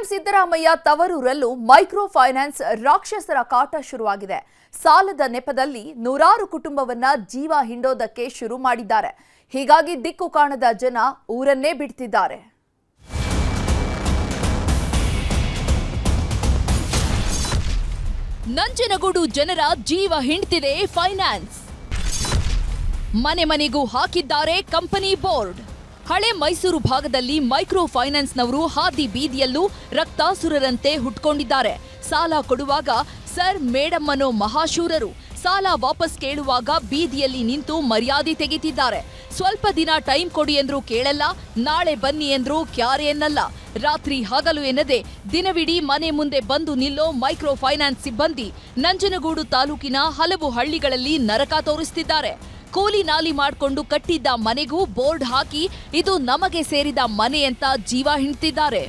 Siddaramaiah ತವರೂರಲ್ಲೂ micro finance ರಾಕ್ಷಸರ ಕಾಟ ಶುರುವಾಗಿದೆ. ಸಾಲದ ನೆಪದಲ್ಲಿ ನೂರಾರು ಕುಟುಂಬವನ್ನ ಜೀವ ಹಿಂಡೋದಕ್ಕೆ ಶುರು ಮಾಡಿದ್ದಾರೆ. ಹೀಗಾಗಿ ದಿಕ್ಕು ಕಾಣದ ಜನ ಊರನ್ನೇ ಬಿಡ್ತಿದ್ದಾರೆ. ನಂಜನಗೂಡು ಜನರ ಜೀವ ಹಿಂಡ್ತಿದೆ ಫೈನಾನ್ಸ್. ಮನೆ ಮನೆಗೂ ಹಾಕಿದ್ದಾರೆ ಕಂಪನಿ ಬೋರ್ಡ್. ಹಳೆ ಮೈಸೂರು ಭಾಗದಲ್ಲಿ ಮೈಕ್ರೋ ಫೈನಾನ್ಸ್ನವರು ಹಾದಿ ಬೀದಿಯಲ್ಲೂ ರಕ್ತಾಸುರರಂತೆ ಹುಟ್ಕೊಂಡಿದ್ದಾರೆ. ಸಾಲ ಕೊಡುವಾಗ ಸರ್ ಮೇಡಮ್ ಅನ್ನೋ ಮಹಾಶೂರರು, ಸಾಲ ವಾಪಸ್ ಕೇಳುವಾಗ ಬೀದಿಯಲ್ಲಿ ನಿಂತು ಮರ್ಯಾದೆ ತೆಗಿತಿದ್ದಾರೆ. ಸ್ವಲ್ಪ ದಿನ ಟೈಮ್ ಕೊಡಿ ಎಂದ್ರೂ ಕೇಳಲ್ಲ, ನಾಳೆ ಬನ್ನಿ ಎಂದ್ರೂ ಕ್ಯಾರೆ ಎನ್ನಲ್ಲ. ರಾತ್ರಿ ಹಗಲು ಎನ್ನದೆ ದಿನವಿಡೀ ಮನೆ ಮುಂದೆ ಬಂದು ನಿಲ್ಲೋ ಮೈಕ್ರೋ ಫೈನಾನ್ಸ್ ಸಿಬ್ಬಂದಿ ನಂಜನಗೂಡು ತಾಲೂಕಿನ ಹಲವು ಹಳ್ಳಿಗಳಲ್ಲಿ ನರಕ ತೋರಿಸುತ್ತಿದ್ದಾರೆ. ಕೂಲಿ ನಾಲಿ ಮಾಡಿಕೊಂಡು ಕಟ್ಟಿದ್ದ ಮನೆಗೂ ಬೋರ್ಡ್ ಹಾಕಿ ಇದು ನಮಗೆ ಸೇರಿದ ಮನೆ ಅಂತ ಜೀವ ಹಿಂಡ್ತಿದ್ದಾರೆ.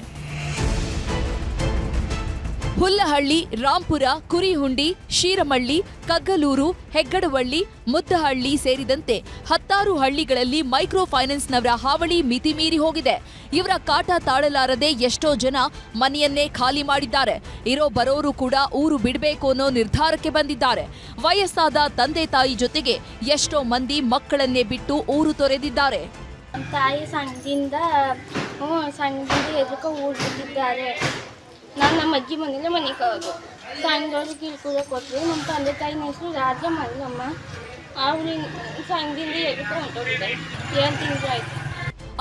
ಹುಲ್ಲಹಳ್ಳಿ, ರಾಂಪುರ, ಕುರಿಹುಂಡಿ, ಶೀರಮಳ್ಳಿ, ಕಗ್ಗಲೂರು, ಹೆಗ್ಗಡವಳ್ಳಿ, ಮುದ್ದಹಳ್ಳಿ ಸೇರಿದಂತೆ 10 ಹಳ್ಳಿಗಳಲ್ಲಿ ಮೈಕ್ರೋ ಫೈನಾನ್ಸ್ನವರ ಹಾವಳಿ ಮಿತಿ ಮೀರಿ ಹೋಗಿದೆ. ಇವರ ಕಾಟ ತಾಳಲಾರದೆ ಎಷ್ಟೋ ಜನ ಮನೆಯನ್ನೇ ಖಾಲಿ ಮಾಡಿದ್ದಾರೆ. ಇರೋ ಬರೋರು ಕೂಡ ಊರು ಬಿಡಬೇಕು ಅನ್ನೋ ನಿರ್ಧಾರಕ್ಕೆ ಬಂದಿದ್ದಾರೆ. ವಯಸ್ಸಾದ ತಂದೆ ತಾಯಿ ಜೊತೆಗೆ ಎಷ್ಟೋ ಮಂದಿ ಮಕ್ಕಳನ್ನೇ ಬಿಟ್ಟು ಊರು ತೊರೆದಿದ್ದಾರೆ. ತಾಯಿ ಸಂಘದಿಂದ ಎದಕ್ಕೆ ಊರು ಬಿಟ್ಟಿದ್ದಾರೆ. ನಾನು ನಮ್ಮ ಅಜ್ಜಿ ಮನೇಲೆ ಮನೆ ಕಳೆದು ಸಂಘದವ್ರು ಕಿರುಕುಳ ಕೊಟ್ಟರು. ನಮ್ಮ ತಂದೆ ತಾಯಿನ ಹೆಸರು ರಾಜ ಮಲ್ಲಮ್ಮ. ಅವ್ರು ಸಂಘದಿಂದ ಎದಕ್ಕೆ ಹೊಂಟೋಗಿದ್ದಾರೆ. 7 ತಿಂಗಳು ಆಯ್ತು.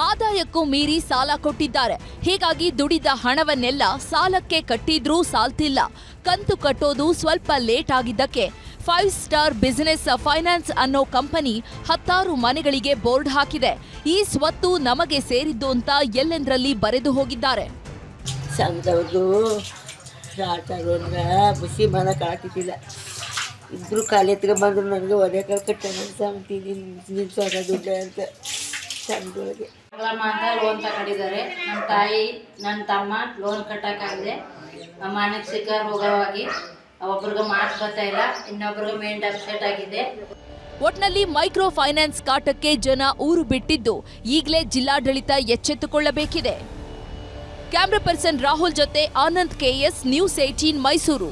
ಆದಾಯಕ್ಕೂ ಮೀರಿ ಸಾಲ ಕೊಟ್ಟಿದ್ದಾರೆ. ಹೀಗಾಗಿ ದುಡಿದ ಹಣವನ್ನೆಲ್ಲ ಸಾಲಕ್ಕೆ ಕಟ್ಟಿದ್ರೂ ಸಾಲ್ತಿಲ್ಲ. ಕಂತು ಕಟ್ಟೋದು ಸ್ವಲ್ಪ ಲೇಟ್ ಆಗಿದ್ದಕ್ಕೆ 5 ಸ್ಟಾರ್ ಬಿಸಿನೆಸ್ ಫೈನಾನ್ಸ್ ಅನ್ನೋ ಕಂಪನಿ 10 ಮನೆಗಳಿಗೆ ಬೋರ್ಡ್ ಹಾಕಿದೆ. ಈ ಸ್ವತ್ತು ನಮಗೆ ಸೇರಿದ್ದು ಅಂತ ಎಲ್ಲೆಂದ್ರಲ್ಲಿ ಬರೆದು ಹೋಗಿದ್ದಾರೆ. ಸಂಘದವ್ರದ್ದು ಶಾರ್ಟಾಗೋಂಗ ಬುಸಿ ಮಾಡೋಕೆ ಆಗ್ತಿದ್ದಿಲ್ಲ. ಇಬ್ಬರು ಕಾಲು ಎತ್ಕೊಂಡು ಬಂದರು. ನನಗೆ ಒದೆ ಕಾಲು ಕಟ್ಟೋಣ ಸಂತೀನಿ ನಿಲ್ಸೋದ ದುಡ್ಡು ಅಂತ ಸಂಘದೊಳಗೆ ಅಂತ ಲೋನ್ ತಗೊಂಡಿದ್ದಾರೆ. ನಮ್ಮ ತಾಯಿ ನನ್ನ ತಮ್ಮ ಲೋನ್ ಕಟ್ಟೋಕ್ಕಾಗದೆ ಮನೆಗೆ ಸಿಕ್ಕಾರ್ ಹೋಗೋವಾಗಿ ಒಬ್ರಿಗೆ ಮಾತು ಬರ್ತಾ ಇಲ್ಲ, ಇನ್ನೊಬ್ರಿಗೆ ಮೈಂಡ್ ಅಪ್ಸೆಟ್ ಆಗಿದೆ. ಒಟ್ನಲ್ಲಿ ಮೈಕ್ರೋ ಫೈನಾನ್ಸ್ ಕಾಟಕ್ಕೆ ಜನ ಊರು ಬಿಟ್ಟಿದ್ದು ಈಗಲೇ ಜಿಲ್ಲಾಡಳಿತ ಎಚ್ಚೆತ್ತುಕೊಳ್ಳಬೇಕಿದೆ. ಕ್ಯಾಮ್ರಾ ಪರ್ಸನ್ ರಾಹುಲ್ ಜೊತೆ ಆನಂದ್ KS, ನ್ಯೂಸ್ 18 ಮೈಸೂರು.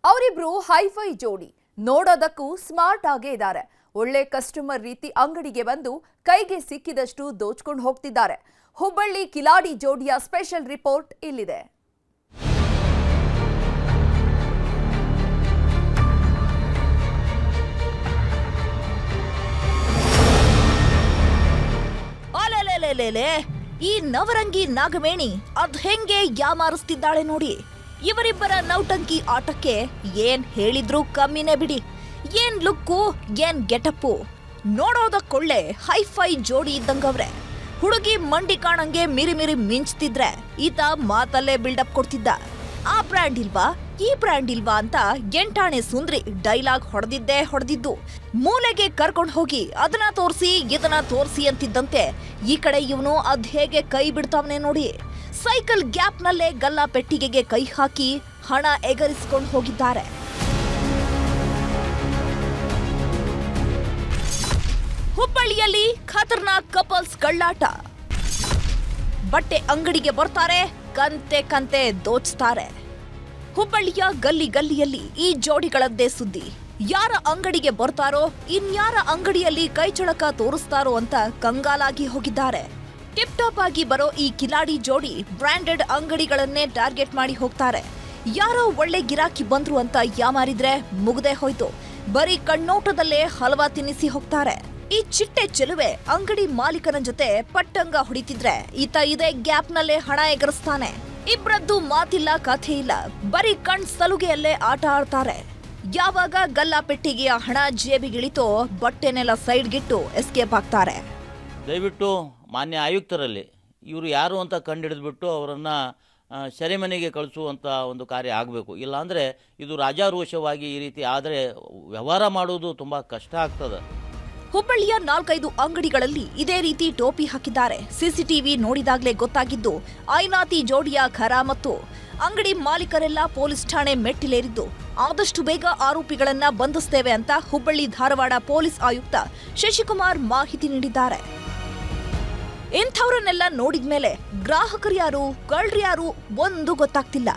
ಅವರಿಬ್ರು ಹೈಫೈ ಜೋಡಿ, ನೋಡೋದಕ್ಕೂ ಸ್ಮಾರ್ಟ್ ಆಗೇ ಇದ್ದಾರೆ. ಒಳ್ಳೆ ಕಸ್ಟಮರ್ ರೀತಿ ಅಂಗಡಿಗೆ ಬಂದು ಕೈಗೆ ಸಿಕ್ಕಿದಷ್ಟು ದೋಚ್ಕೊಂಡು ಹೋಗ್ತಿದ್ದಾರೆ. ಹುಬ್ಬಳ್ಳಿ ಕಿಲಾಡಿ ಜೋಡಿಯ ಸ್ಪೆಷಲ್ ರಿಪೋರ್ಟ್ ಇಲ್ಲಿದೆ. ಈ ನವರಂಗಿ ನಾಗವೇಣಿ ಅದ್ ಹೆಂಗೆ ಯಾಮಾರಿಸ್ತಿದ್ದಾಳೆ ನೋಡಿ. ಇವರಿಬ್ಬರ ನೌಟಂಕಿ ಆಟಕ್ಕೆ ಏನ್ ಹೇಳಿದ್ರು ಕಮ್ಮಿನೇ ಬಿಡಿ. ಏನ್ ಲುಕ್ಕು, ಏನ್ ಗೆಟಪ್ಪು, ನೋಡೋದಕ್ಕೊಳ್ಳೆ ಹೈಫೈ ಜೋಡಿ ಇದ್ದಂಗವ್ರೆ. ಹುಡುಗಿ ಮಂಡಿ ಕಾಣಂಗೆ ಮಿರಿ ಮಿರಿ ಮಿಂಚ್ತಿದ್ರೆ ಈತ ಮಾತಲ್ಲೇ ಬಿಲ್ಡಪ್ ಕೊಡ್ತಿದ್ದ. ಆ ಬ್ರ್ಯಾಂಡ್ ಇಲ್ವಾ, ಈ ಬ್ರ್ಯಾಂಡ್ ಇಲ್ವಾ ಅಂತ ಎಂಟಾಣೆ ಸುಂದ್ರಿ ಡೈಲಾಗ್ ಹೊಡೆದಿದ್ದು. ಮೂಲೆಗೆ ಕರ್ಕೊಂಡು ಹೋಗಿ ಅದನ್ನ ತೋರಿಸಿ ಇದನ್ನ ತೋರಿಸಿ ಅಂತಿದ್ದಂತೆ ಈ ಕಡೆ ಇವನು ಅದ್ ಹೇಗೆ ಕೈ ಬಿಡ್ತಾವನೆ ನೋಡಿ. ಸೈಕಲ್ ಗ್ಯಾಪ್ನಲ್ಲೇ ಗಲ್ಲಾ ಪೆಟ್ಟಿಗೆಗೆ ಕೈ ಹಾಕಿ ಹಣ ಎಗರಿಸಿಕೊಂಡು ಹೋಗಿದ್ದಾರೆ. ಹುಬ್ಬಳ್ಳಿಯಲ್ಲಿ ಖತರ್ನಾಕ್ ಕಪಲ್ಸ್ ಕಳ್ಳಾಟ. ಬಟ್ಟೆ ಅಂಗಡಿಗೆ ಬರ್ತಾರೆ, ಕಂತೆ ದೋಚ್ತಾರೆ. ಹುಬ್ಬಳ್ಳಿಯ ಗಲ್ಲಿಯಲ್ಲಿ ಈ ಜೋಡಿಗಳದ್ದೇ ಸುದ್ದಿ. ಯಾರ ಅಂಗಡಿಗೆ ಬರ್ತಾರೋ, ಇನ್ಯಾರ ಅಂಗಡಿಯಲ್ಲಿ ಕೈಚಳಕ ತೋರಿಸ್ತಾರೋ ಅಂತ ಕಂಗಾಲಾಗಿ ಹೋಗಿದ್ದಾರೆ. ಟಿಪ್ ಟಾಪ್ ಆಗಿ ಬರೋ ಈ ಕಿಲಾಡಿ ಜೋಡಿ ಬ್ರಾಂಡೆಡ್ ಅಂಗಡಿಗಳನ್ನೇ ಟಾರ್ಗೆಟ್ ಮಾಡಿ ಹೋಗ್ತಾರೆ. ಯಾರೋ ಒಳ್ಳೆ ಗಿರಾಕಿ ಬಂದ್ರು ಅಂತ ಯಾಮಾರಿದ್ರೆ ಮುಗ್ದೇ ಹೋಯ್ತು. ಬರೀ ಕಣ್ಣೋಟದಲ್ಲೇ ಹಲವಾ ತಿನ್ನಿಸಿ ಹೋಗ್ತಾರೆ. ಈ ಚಿಟ್ಟೆ ಚೆಲುವೆ ಅಂಗಡಿ ಮಾಲೀಕನ ಜೊತೆ ಪಟ್ಟಂಗ ಹೊಡಿತಿದ್ರೆ ಈತ ಇದೇ ಗ್ಯಾಪ್ನಲ್ಲೇ ಹಣ ಎಗರಿಸ್ತಾನೆ. ಇಬ್ರದ್ದು ಮಾತಿಲ್ಲ, ಕಥೆ ಇಲ್ಲ, ಬರೀ ಕಣ್ ಸಲುಗೆಯಲ್ಲೇ ಆಟ ಆಡ್ತಾರೆ. ಯಾವಾಗ ಗಲ್ಲಾ ಪೆಟ್ಟಿಗೆಯ ಹಣ ಜೇಬಿಗಿಳಿತೋ ಬಟ್ಟೆನೆಲ್ಲ ಸೈಡ್ಗಿಟ್ಟು ಎಸ್ಕೇಪ್ ಆಗ್ತಾರೆ. ದಯವಿಟ್ಟು ಮಾನ್ಯ ಆಯುಕ್ತರಲ್ಲಿ ಇವರು ಯಾರು ಅಂತ ಕಂಡುಹಿಡಿದ್ಬಿಟ್ಟು ಅವರನ್ನು ಸೆರೆಮನೆಗೆ ಕಳಿಸುವಂಥ ಒಂದು ಕಾರ್ಯ ಆಗಬೇಕು. ಇಲ್ಲಾಂದರೆ ಇದು ರಾಜಾರೋಷವಾಗಿ ಈ ರೀತಿ ಆದರೆ ವ್ಯವಹಾರ ಮಾಡೋದು ತುಂಬ ಕಷ್ಟ ಆಗ್ತದೆ. ಹುಬ್ಬಳ್ಳಿಯ 4-5 ಅಂಗಡಿಗಳಲ್ಲಿ ಇದೇ ರೀತಿ ಟೋಪಿ ಹಾಕಿದ್ದಾರೆ. ಸಿಸಿಟಿವಿ ನೋಡಿದಾಗಲೇ ಗೊತ್ತಾಗಿದ್ದು ಐನಾತಿ ಜೋಡಿಯ ಖರಾಮತ್ತು. ಅಂಗಡಿ ಮಾಲೀಕರೆಲ್ಲ ಪೊಲೀಸ್ ಠಾಣೆ ಮೆಟ್ಟಿಲೇರಿದ್ದು ಆದಷ್ಟು ಬೇಗ ಆರೋಪಿಗಳನ್ನ ಬಂಧಿಸ್ತೇವೆ ಅಂತ ಹುಬ್ಬಳ್ಳಿ ಧಾರವಾಡ ಪೊಲೀಸ್ ಆಯುಕ್ತ ಶಶಿಕುಮಾರ್ ಮಾಹಿತಿ ನೀಡಿದ್ದಾರೆ. ಇಂಥವ್ರನ್ನೆಲ್ಲ ನೋಡಿದ್ಮೇಲೆ ಗ್ರಾಹಕರು ಯಾರು ಕಳ್ರು ಯಾರು ಒಂದು ಗೊತ್ತಾಗ್ತಿಲ್ಲ.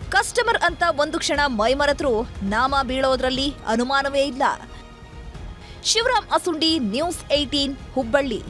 ಕಸ್ಟಮರ್ ಅಂತ ಒಂದು ಕ್ಷಣ ಮೈಮರೆತರೂ ನಾಮ ಬೀಳೋದ್ರಲ್ಲಿ ಅನುಮಾನವೇ ಇಲ್ಲ. ಶಿವರಾಮ್ ಅಸುಂಡಿ, ನ್ಯೂಸ್ 18, ಹುಬ್ಬಳ್ಳಿ.